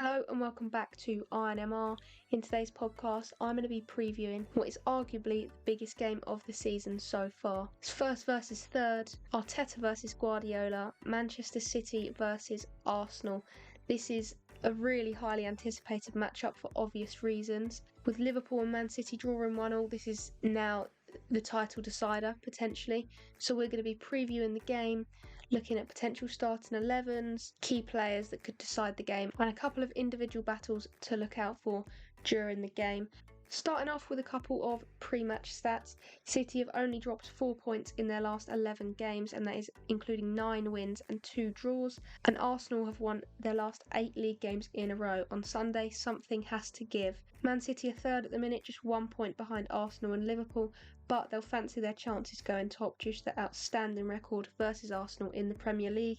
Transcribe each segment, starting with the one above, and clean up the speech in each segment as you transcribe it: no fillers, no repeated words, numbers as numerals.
Hello and welcome back to INMR. In today's podcast, I'm going to be previewing what is arguably the biggest game of the season so far. It's first versus third, Arteta versus Guardiola, Manchester City versus Arsenal. This is a really highly anticipated matchup for obvious reasons. With Liverpool and Man City drawing 1-1, this is now the title decider potentially. So we're going to be previewing the game, looking at potential starting 11s, key players that could decide the game, and a couple of individual battles to look out for during the game. Starting off with a couple of pre-match stats, City have only dropped 4 points in their last 11 games, and that is including 9 wins and 2 draws. And Arsenal have won their last 8 league games in a row. On Sunday, something has to give. Man City are third at the minute, just 1 point behind Arsenal and Liverpool, but they'll fancy their chances going top due to their outstanding record versus Arsenal in the Premier League.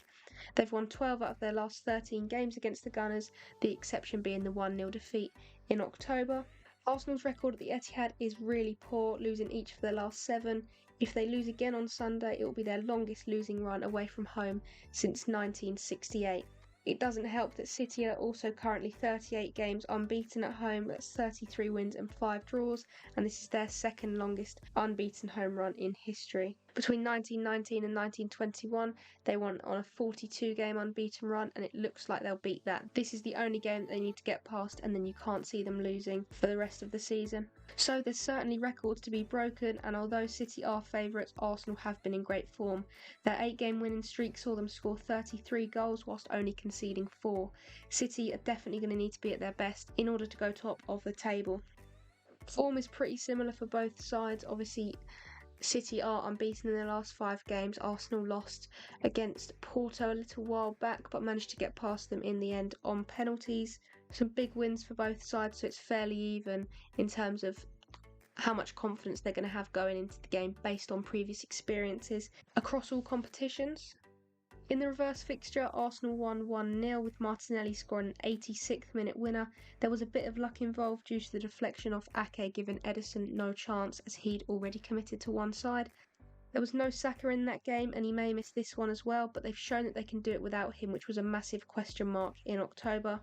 They've won 12 out of their last 13 games against the Gunners, the exception being the 1-0 defeat in October. Arsenal's record at the Etihad is really poor, losing each of their last 7. If they lose again on Sunday, it will be their longest losing run away from home since 1968. It doesn't help that City are also currently 38 games unbeaten at home. That's 33 wins and 5 draws, and this is their second longest unbeaten home run in history. Between 1919 and 1921, they went on a 42-game unbeaten run, and it looks like they'll beat that. This is the only game that they need to get past, and then you can't see them losing for the rest of the season. So there's certainly records to be broken, and although City are favourites, Arsenal have been in great form. Their 8-game winning streak saw them score 33 goals whilst only conceding 4. City are definitely going to need to be at their best in order to go top of the table. Form is pretty similar for both sides. Obviously, City are unbeaten in their last 5 games. Arsenal lost against Porto a little while back, but managed to get past them in the end on penalties. Some big wins for both sides, so it's fairly even in terms of how much confidence they're going to have going into the game based on previous experiences across all competitions. In the reverse fixture, Arsenal won 1-0 with Martinelli scoring an 86th minute winner. There was a bit of luck involved due to the deflection off Ake giving Ederson no chance as he'd already committed to one side. There was no Saka in that game, and he may miss this one as well, but they've shown that they can do it without him, which was a massive question mark in October.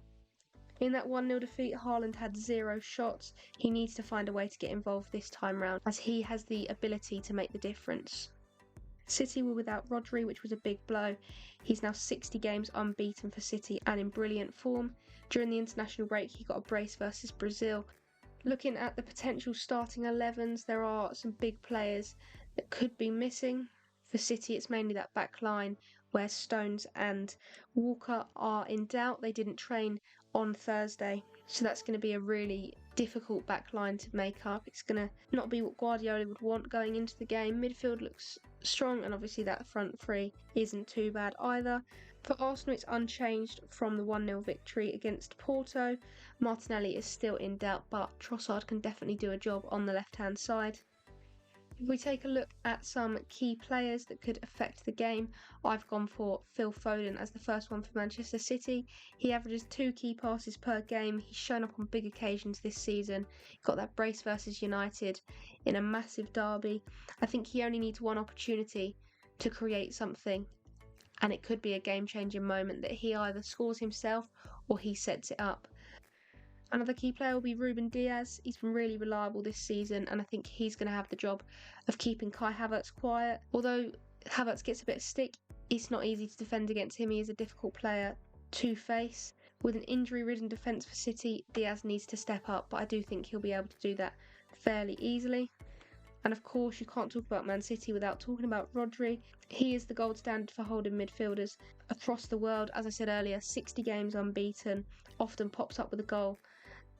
In that 1-0 defeat, Haaland had 0 shots. He needs to find a way to get involved this time round, as he has the ability to make the difference. City were without Rodri, which was a big blow. He's now 60 games unbeaten for City and in brilliant form. During the international break, he got a brace versus Brazil. Looking at the potential starting 11s, there are some big players that could be missing. For City, it's mainly that back line where Stones and Walker are in doubt. They didn't train on Thursday, so that's going to be a really difficult back line to make up. It's going to not be what Guardiola would want going into the game. Midfield looks strong, and obviously that front three isn't too bad either. For Arsenal, it's unchanged from the 1-0 victory against Porto. Martinelli is still in doubt, but Trossard can definitely do a job on the left-hand side. If we take a look at some key players that could affect the game, I've gone for Phil Foden as the first one for Manchester City. He averages 2 key passes per game. He's shown up on big occasions this season. He got that brace versus United in a massive derby. I think he only needs one opportunity to create something, and it could be a game-changing moment that he either scores himself or he sets it up. Another key player will be Ruben Diaz. He's been really reliable this season, and I think he's going to have the job of keeping Kai Havertz quiet. Although Havertz gets a bit of stick, it's not easy to defend against him. He is a difficult player to face. With an injury-ridden defence for City, Diaz needs to step up, but I do think he'll be able to do that fairly easily. And of course, you can't talk about Man City without talking about Rodri. He is the gold standard for holding midfielders across the world. As I said earlier, 60 games unbeaten, often pops up with a goal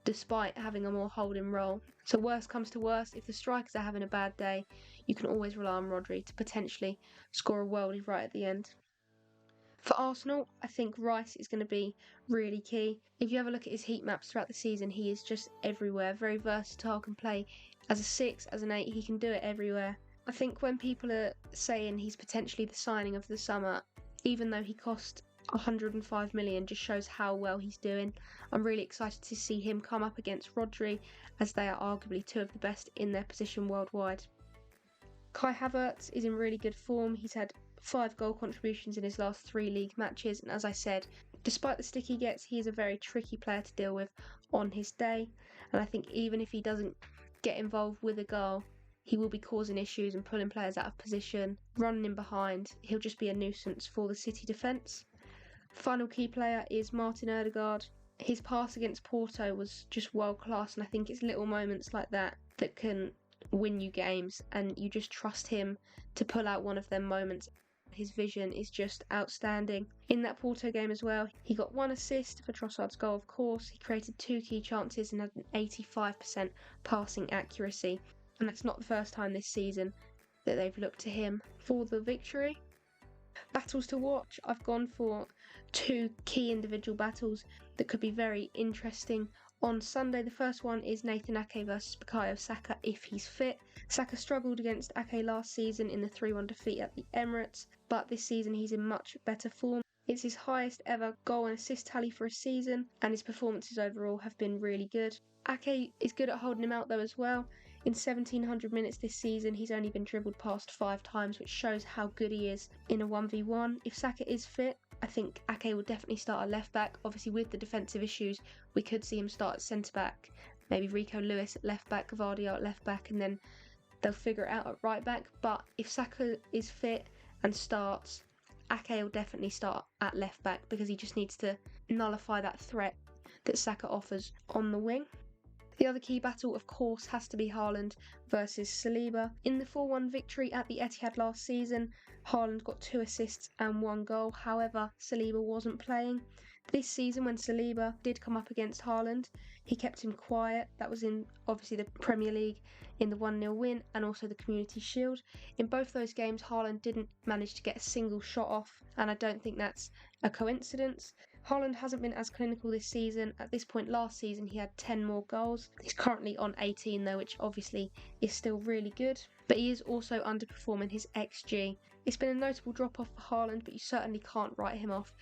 despite having a more holding role. So worst comes to worst, if the strikers are having a bad day, you can always rely on Rodri to potentially score a worldie right at the end. For Arsenal, I think Rice is going to be really key. If you have a look at his heat maps throughout the season, he is just everywhere. Very versatile, can play as a 6, as an 8, he can do it everywhere. I think when people are saying he's potentially the signing of the summer, even though he cost 105 million, just shows how well he's doing. I'm really excited to see him come up against Rodri, as they are arguably 2 of the best in their position worldwide. Kai Havertz is in really good form. He's had 5 goal contributions in his last 3 league matches, and as I said, Despite the stick he gets, he is a very tricky player to deal with on his day, and I think even if he doesn't get involved with a goal, he will be causing issues and pulling players out of position, running in behind. He'll just be a nuisance for the City defence. Final key player is Martin Ødegaard. His pass against Porto was just world class, and I think it's little moments like that that can win you games, and you just trust him to pull out one of them moments. His vision is just outstanding. In that Porto game as well, he got 1 assist for Trossard's goal, of course. He created 2 key chances and had an 85% passing accuracy. And that's not the first time this season that they've looked to him for the victory. Battles to watch. I've gone for 2 key individual battles that could be very interesting on Sunday. The first one is Nathan Ake versus Bukayo Saka if he's fit. Saka struggled against Ake last season in the 3-1 defeat at the Emirates, but this season he's in much better form. It's his highest ever goal and assist tally for a season, and his performances overall have been really good. Ake is good at holding him out though as well. In 1700 minutes this season, he's only been dribbled past 5 times, which shows how good he is in a 1v1. If Saka is fit, I think Ake will definitely start at left back. Obviously, with the defensive issues, we could see him start at centre back. Maybe Rico Lewis at left back, Gvardiol at left back, and then they'll figure it out at right back. But if Saka is fit and starts, Ake will definitely start at left back because he just needs to nullify that threat that Saka offers on the wing. The other key battle, of course, has to be Haaland versus Saliba. In the 4-1 victory at the Etihad last season, Haaland got 2 assists and 1 goal. However, Saliba wasn't playing. This season, when Saliba did come up against Haaland, he kept him quiet. That was in, obviously, the Premier League in the 1-0 win and also the Community Shield. In both those games, Haaland didn't manage to get a single shot off, and I don't think that's a coincidence. Haaland hasn't been as clinical this season. At this point last season, he had 10 more goals. He's currently on 18 though, which obviously is still really good. But he is also underperforming his XG. It's been a notable drop off for Haaland, but you certainly can't write him off.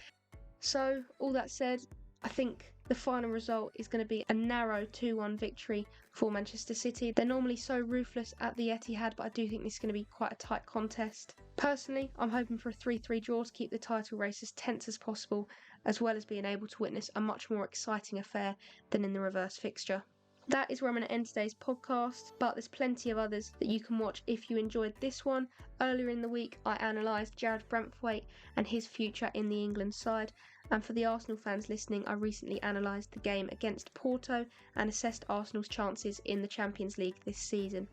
So, all that said, I think the final result is going to be a narrow 2-1 victory for Manchester City. They're normally so ruthless at the Etihad, but I do think this is going to be quite a tight contest. Personally, I'm hoping for a 3-3 draw to keep the title race as tense as possible, as well as being able to witness a much more exciting affair than in the reverse fixture. That is where I'm going to end today's podcast, but there's plenty of others that you can watch if you enjoyed this one. Earlier in the week, I analysed Jared Brentthwaite and his future in the England side, and for the Arsenal fans listening, I recently analysed the game against Porto and assessed Arsenal's chances in the Champions League this season.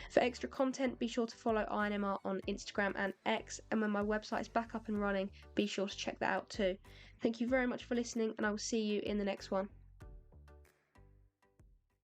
For extra content, be sure to follow INMR on Instagram and X, and when my website is back up and running, be sure to check that out too. Thank you very much for listening, and I will see you in the next one.